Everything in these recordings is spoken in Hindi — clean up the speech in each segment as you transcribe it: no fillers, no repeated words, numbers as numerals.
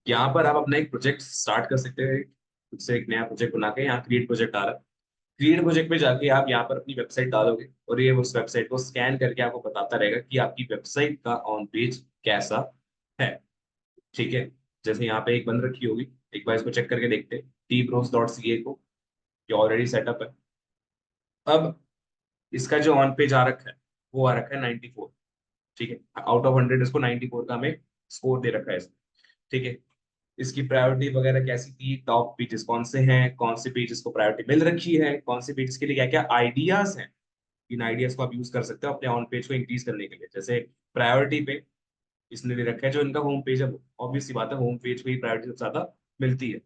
यहाँ पर आप अपना एक प्रोजेक्ट स्टार्ट कर सकते हैं, खुद से एक नया प्रोजेक्ट बना के। यहाँ क्रिएट प्रोजेक्ट आ रहा है, क्रिएट प्रोजेक्ट पे जाके आप यहाँ पर अपनी वेबसाइट डालोगे और ये उस वेबसाइट को स्कैन करके आपको बताता रहेगा कि आपकी वेबसाइट का ऑन पेज कैसा है। ठीक है, जैसे यहाँ पे एक बंद रखी होगी, एक बार इसको चेक करके देखते हैं, tbros.ca को, ये ऑलरेडी सेटअप है। अब इसका जो ऑन पेज आ रखा है वो आ रखा है 94। ठीक है, आउट ऑफ 100 इसको 94 का हमें स्कोर दे रखा है इसने। ठीक है, इसकी प्रायोरिटी वगैरह कैसी थी, टॉप पेजेस कौन से हैं, कौन से पेजेस को प्रायोरिटी मिल रखी है, कौन से पेजेस के लिए क्या क्या आइडियाज हैं, इन आइडियाज को आप यूज कर सकते हो अपने ऑन पेज को इंक्रीज करने के लिए। जैसे प्रायोरिटी पे इसने दे रखा है जो इनका होम पेज है, ऑब्वियस सी बात है होम पेज को ही प्रायोरिटी सबसे ज्यादा मिलती है,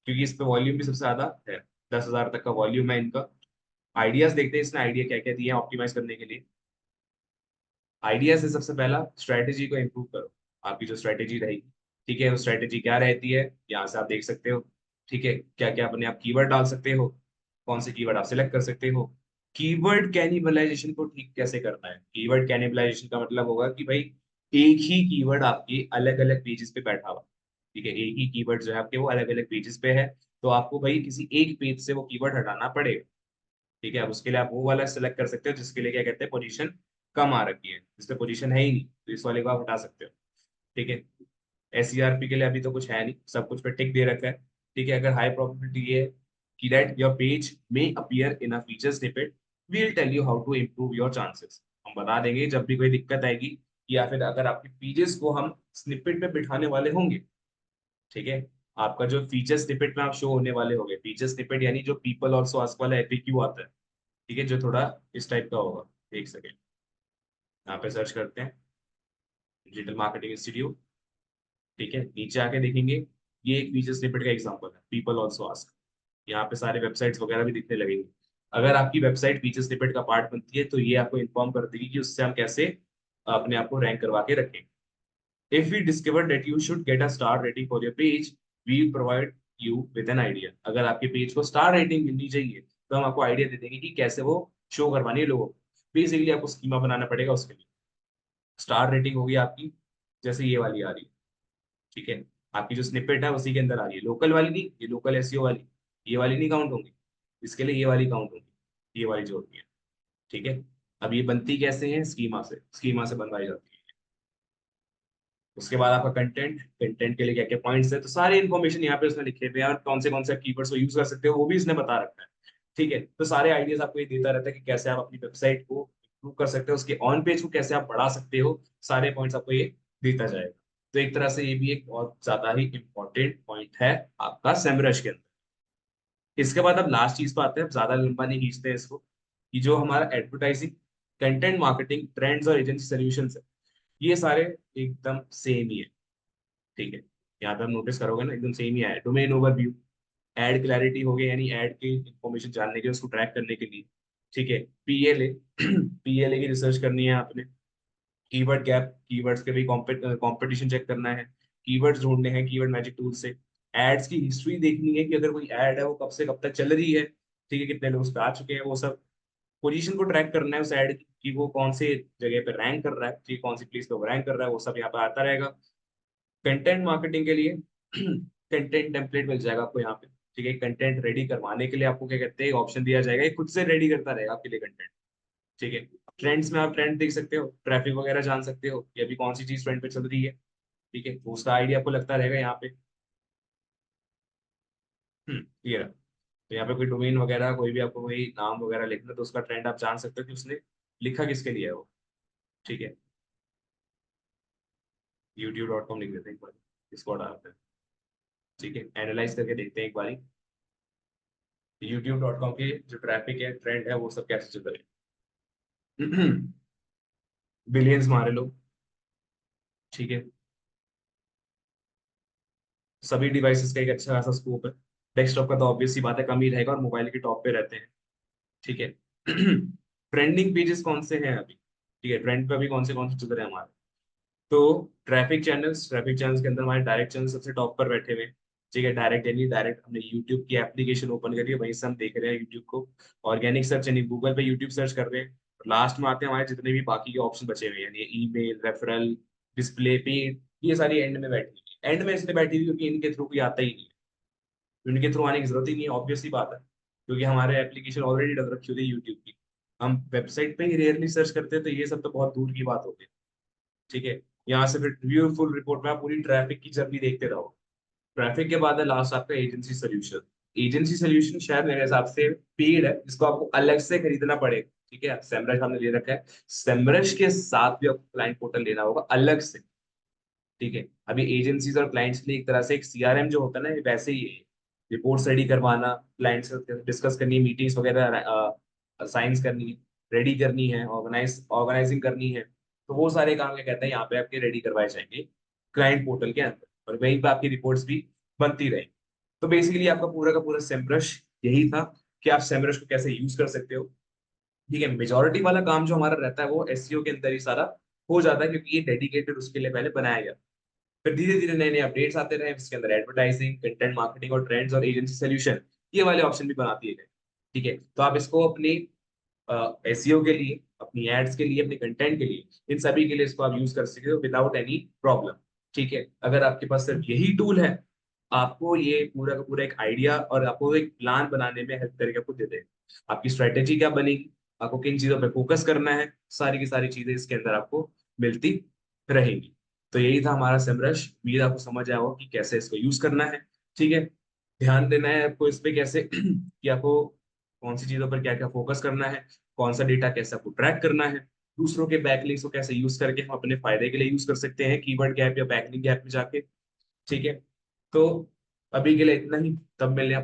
क्योंकि इस पे वॉल्यूम भी सबसे ज्यादा है, 10,000 तक का वॉल्यूम है इनका। आइडियाज देखते हैं इसने आइडिया क्या क्या दिए हैं ऑप्टिमाइज करने के लिए। आइडिया से सबसे पहला, स्ट्रेटेजी को इम्प्रूव करो। आपकी जो स्ट्रेटेजी रहेगी, ठीक है, वो स्ट्रेटेजी क्या रहती है यहाँ से आप देख सकते हो। ठीक है, क्या क्या अपने आप कीवर्ड डाल सकते हो, कौन से कीवर्ड आप सिलेक्ट कर सकते हो। कीवर्ड कैनिबलाइजेशन को ठीक कैसे करना है, कीवर्ड कैनिबलाइजेशन का मतलब होगा कि भाई एक ही कीवर्ड आपके अलग अलग पेजेस पे बैठा हुआ। ठीक है, एक ही कीवर्ड जो है आपके वो अलग अलग पेजेस पे है, तो आपको भाई किसी एक पेज से वो कीवर्ड हटाना पड़ेगा। ठीक है, अब उसके लिए आप वो वाला सेलेक्ट कर सकते हो जिसके लिए क्या कहते हैं पोजीशन कम आ रखी है, जिस पे पोजीशन है ही नहीं, तो इस वाले को आप हटा सकते हो। ठीक है, एसईआरपी के लिए अभी तो कुछ है नहीं, सब कुछ पे टिक दे रखा है। ठीक है, अगर हाई प्रोबेबिलिटी है कि that your page may appear in a feature snippet, we will tell you how to improve your chances. हम बता देंगे जब भी कोई दिक्कत आएगी, या फिर अगर आपके पेजेस को हम स्निपेट पे बिठाने वाले होंगे। ठीक है, आपका जो फीचर स्निपेट में आप शो होने वाले होंगे, फीचर स्निपेट यानी जो पीपल ऑल्सो आस्क वाला एफएक्यू आता है। ठीक है, जो थोड़ा इस टाइप का होगा। एक सेकेंड, यहाँ पे सर्च करते हैं डिजिटल मार्केटिंग इंस्टीट्यूट। ठीक है, नीचे आके देखेंगे, ये एक फीचर स्निपेट का एग्जांपल है, पीपल आल्सो आस्क। यहाँ पे सारे वेबसाइट्स वगैरह भी दिखने लगेंगे। अगर आपकी वेबसाइट फीचर स्निपेट का पार्ट बनती है तो ये आपको इन्फॉर्म कर देगी कि उससे हम कैसे अपने आप को रैंक करवा के रखें। If we discover that you should get a star rating for your page, we provide you with an idea. अगर आपके पेज को स्टार रेटिंग मिलनी चाहिए तो हम आपको आइडिया दे देंगे कि कैसे वो शो करवानी है लोगों को। बेसिकली आपको स्कीमा बनाना पड़ेगा उसके लिए। स्टार रेटिंग होगी आपकी, जैसे ये वाली आ रही है। ठीक है, आपकी जो स्निपेट है उसी के अंदर आ रही है, लोकल वाली नहीं, ये लोकल एसईओ वाली, ये वाली नहीं काउंट होंगी। इसके लिए ये वाली काउंट होगी, ये वाली जो होती है। ठीक है, अब ये बनती कैसे है, स्कीमा से, स्कीमा से बनवाई जाती है। उसके बाद आपका कंटेंट, कंटेंट के लिए क्या क्या पॉइंट्स है, तो सारी इन्फॉर्मेशन यहाँ पे उसने लिखे हुए हैं, और कौन से कीवर्ड्स को यूज कर सकते हो वो भी इसने बता रखा है। ठीक है, तो सारे आइडियाज आपको ये देता रहता है कि कैसे आप अपनी वेबसाइट को इम्प्रूव कर सकते हो, उसके ऑन पेज को कैसे आप बढ़ा सकते हो, सारे पॉइंट्स आपको ये देता जाएगा। तो एक तरह से ये भी एक बहुत ज्यादा ही इंपॉर्टेंट पॉइंट है आपका सेमरश के अंदर। इसके बाद अब लास्ट चीज पे आते हैं, अब ज्यादा लंबा नहीं खींचते हैं इसको, कि जो हमारा एडवर्टाइजिंग, कंटेंट मार्केटिंग, ट्रेंड्स और एजेंसी सोल्यूशंस है, ये सारे एकदम सेम ही है। ठीक है, यहाँ पे हम नोटिस करोगे ना एकदम सेम ही आया, डोमेन ओवरव्यू, एड क्लैरिटी हो गया, यानी एड की इंफॉर्मेशन जानने के, उसको ट्रैक करने के लिए। ठीक है, पीएलए, पीएलए की रिसर्च करनी है आपने। कीवर्ड गैप, कीवर्ड्स के भी कंपटीशन चेक करना है, कीवर्ड्स ढूंढने हैं कीवर्ड मैजिक टूल से। एड्स की हिस्ट्री देखनी है कि अगर कोई ऐड है वो कब से कब तक चल रही है। ठीक है, कितने लोग उस पर आ चुके हैं, वो सब। पोजीशन को ट्रैक करना है उस ऐड की, वो कौन से जगह पे रैंक कर रहा है, ठीक, कौन सी प्लेस पे वो रैंक कर रहा है, वो सब यहाँ पे आता रहेगा। कंटेंट मार्केटिंग के लिए कंटेंट टेम्पलेट मिल जाएगा आपको यहाँ पे। ठीक है, कंटेंट रेडी करवाने के लिए आपको क्या कहते हैं ऑप्शन दिया जाएगा, ये खुद से रेडी करता रहेगा आपके लिए कंटेंट। ठीक है, ट्रेंड्स में आप ट्रेंड देख सकते हो, ट्रैफिक वगैरह जान सकते हो कि अभी कौन सी चीज ट्रेंड पे चल रही है। ठीक है, तो उसका आइडिया आपको लगता रहेगा यहाँ पे। ये रहा। तो यहाँ पे कोई डोमेन वगैरह, कोई भी आपको कोई नाम वगैरह लिखना है, तो उसका ट्रेंड आप जान सकते हो कि उसने लिखा किसके लिए है वो। ठीक है, youtube.com लिख देते हैं एक बार, इसको डालते हैं। ठीक है, एनालाइज करके देखते हैं एक बार, youtube.com के जो ट्रैफिक है, ट्रेंड है, वो सब कैसे चल रहे हैं। बिलियंस मारे लोग। ठीक है, सभी डिवाइसेस का एक अच्छा खासा स्कोप है। डेस्कटॉप का तो ऑब्वियस सी बात है कम ही रहेगा, और मोबाइल के टॉप पे रहते हैं। ठीक है, ट्रेंडिंग पेजेस कौन से हैं अभी, ठीक है, ट्रेंड पे अभी कौन से चल रहे हैं हमारे। तो ट्रैफिक चैनल्स के अंदर हमारे डायरेक्ट चैनल सबसे टॉप पर बैठे हुए हैं। ठीक है, डायरेक्ट यानी डायरेक्ट हमने यूट्यूब की एप्लीकेशन ओपन करी है, वहीं से हम देख रहे हैं यूट्यूब को। ऑर्गेनिक सर्च यानी गूगल पे यूट्यूब सर्च कर रहे हैं। लास्ट में आते हैं हमारे जितने भी बाकी के ऑप्शन बचे हुए हैं, यानी ईमेल, रेफरल, डिस्प्ले पे, ये सारी एंड में बैठी हुई है। एंड में इसलिए बैठी हुई क्योंकि इनके थ्रू कोई आता ही नहीं है, इनके थ्रू आने की जरूरत ही नहीं है, ऑब्वियस सी बात है, क्योंकि हमारे एप्लीकेशन ऑलरेडी डेवलप रखी होती है यूट्यूब की। हम वेबसाइट पे ही रेयरली सर्च करते हैं, तो ये सब तो बहुत दूर की बात होती है। ठीक है, यहाँ से फिर व्यू फुल रिपोर्ट में आप पूरी ट्रैफिक की जर्नी देखते रहो। ट्रैफिक के बाद है लास्ट आपका एजेंसी सोल्यूशन। एजेंसी सोल्यूशन शायद मेरे हिसाब से पेड है, जिसको आपको अलग से खरीदना पड़ेगा। ठीक है, सेमरश हमने ले रखा है, सेमरश के साथ भी आपको क्लाइंट पोर्टल लेना होगा अलग से। ठीक है, अभी एजेंसीज और क्लाइंट्स के लिए एक तरह से एक सीआरएम जो होता है ना, ये वैसे ही है। रिपोर्ट्स रेडी करवाना, क्लाइंट्स से डिस्कस करनी, मीटिंग्स वगैरह साइंस करनी है, रेडी करनी है, ऑर्गेनाइजिंग करनी है, तो वो सारे काम क्या कहते हैं यहाँ पे आपके रेडी करवाए जाएंगे क्लाइंट पोर्टल के अंदर, और वहीं पे आपकी रिपोर्ट्स भी बनती रहेंगी। तो बेसिकली आपका पूरा का पूरा सेमरश यही था कि आप सेमरश को कैसे यूज कर सकते हो। ठीक है, मेजोरिटी वाला काम जो हमारा रहता है वो एसईओ के अंदर ही सारा हो जाता है, क्योंकि ये डेडिकेटेड उसके लिए पहले बनाया गया। फिर धीरे धीरे नए नए अपडेट्स आते रहे, इसके अंदर एडवर्टाइजिंग, कंटेंट मार्केटिंग और ट्रेंड्स और एजेंसी सोल्यूशन, ये वाले ऑप्शन भी बनाती है। ठीक है, तो आप इसको अपनी एसईओ के लिए, अपनी एड्स के लिए, अपने कंटेंट के लिए, इन सभी के लिए इसको आप यूज कर सकते हो विदाउट एनी प्रॉब्लम। ठीक है, अगर आपके पास सिर्फ यही टूल है, आपको ये पूरा का पूरा एक आइडिया और आपको एक प्लान बनाने में हेल्प करके आपको दे देगा। आपकी स्ट्रेटेजी क्या बनेगी, आपको किन चीजों पे फोकस करना है, सारी की सारी चीजें इसके अंदर आपको मिलती रहेंगी। तो यही था हमारा सेमरश, उम्मीद आपको समझ आया होगा कि कैसे इसको यूज करना है। ठीक है, ध्यान देना है आपको इस पे कैसे कि आपको कौन सी चीजों पर क्या क्या फोकस करना है, कौन सा डेटा कैसे आपको ट्रैक करना है, दूसरों के बैकलिंक्स को कैसे यूज करके हम अपने फायदे के लिए यूज कर सकते हैं कीवर्ड गैप या बैकलिंक गैप में जाके। ठीक है, तो अभी के लिए इतना ही, तब मिलने